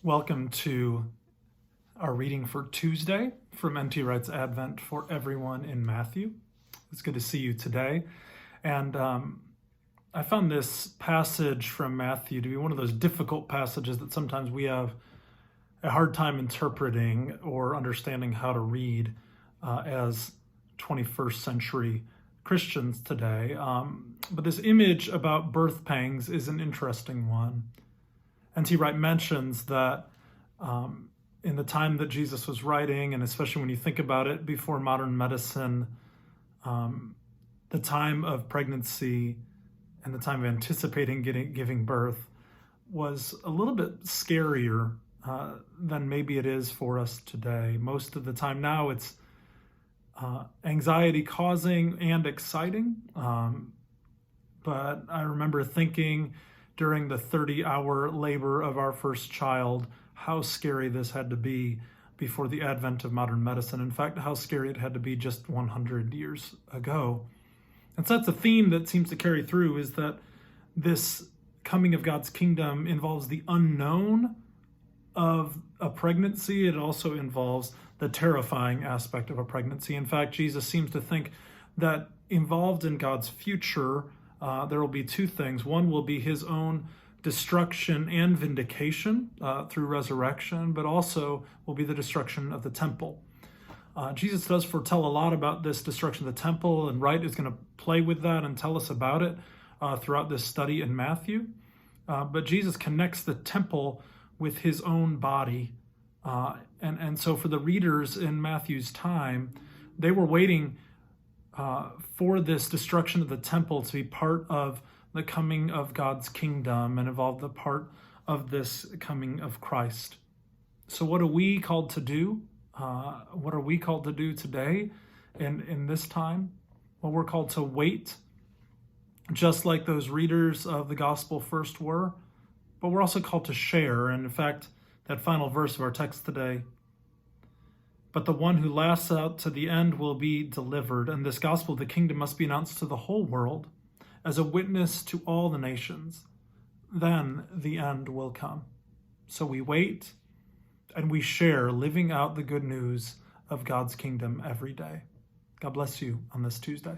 Welcome to our reading for Tuesday from N.T. Wright's Advent for Everyone in Matthew. It's good to see you today. And I found this passage from Matthew to be one of those difficult passages that sometimes we have a hard time interpreting or understanding how to read as 21st century Christians today. But this image about birth pangs is an interesting one. N.T. Wright mentions that in the time that Jesus was writing, and especially when you think about it before modern medicine, the time of pregnancy and the time of anticipating giving birth was a little bit scarier than maybe it is for us today. Most of the time now it's anxiety causing and exciting. But I remember thinking during the 30-hour labor of our first child, how scary this had to be before the advent of modern medicine. In fact, how scary it had to be just 100 years ago. And so that's a theme that seems to carry through, is that this coming of God's kingdom involves the unknown of a pregnancy. It also involves the terrifying aspect of a pregnancy. In fact, Jesus seems to think that involved in God's future, there will be two things. One will be his own destruction and vindication through resurrection, but also will be the destruction of the temple. Jesus does foretell a lot about this destruction of the temple, and Wright is going to play with that and tell us about it throughout this study in Matthew. But Jesus connects the temple with his own body. And so for the readers in Matthew's time, they were waiting for this destruction of the temple to be part of the coming of God's kingdom and involve the part of this coming of Christ. So what are we called to do? What are we called to do today in this time? Well, we're called to wait, just like those readers of the gospel first were, but we're also called to share. And in fact, that final verse of our text today, but the one who lasts out to the end will be delivered. And this gospel of the kingdom must be announced to the whole world as a witness to all the nations. Then the end will come. So we wait and we share, living out the good news of God's kingdom every day. God bless you on this Tuesday.